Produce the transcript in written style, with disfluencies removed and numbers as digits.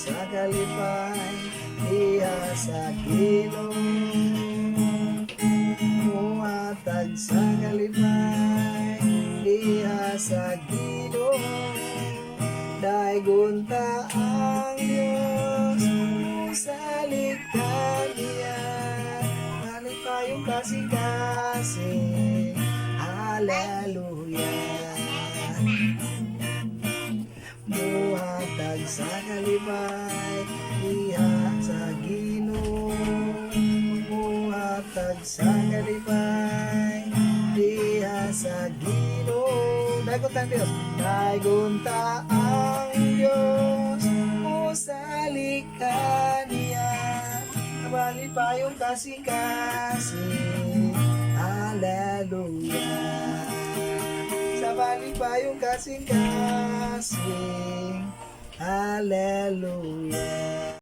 sa kalipay, diha sa gilong. Muhatag sa kalipay, diha sa gilong. Daigunta ang Diyos sa likanya, malipayong kasing-kasing. Hallelujah. Muhatag sa kalipay, diha sa Ginoo. Muhatag sa kalipay, diha sa Ginoo. Daigunta ang Diyos, daigunta ang Diyos mo sa likanya, malipayong kasing-kasing. Hallelujah. Sa malipayong kasing-kasing. Hallelujah.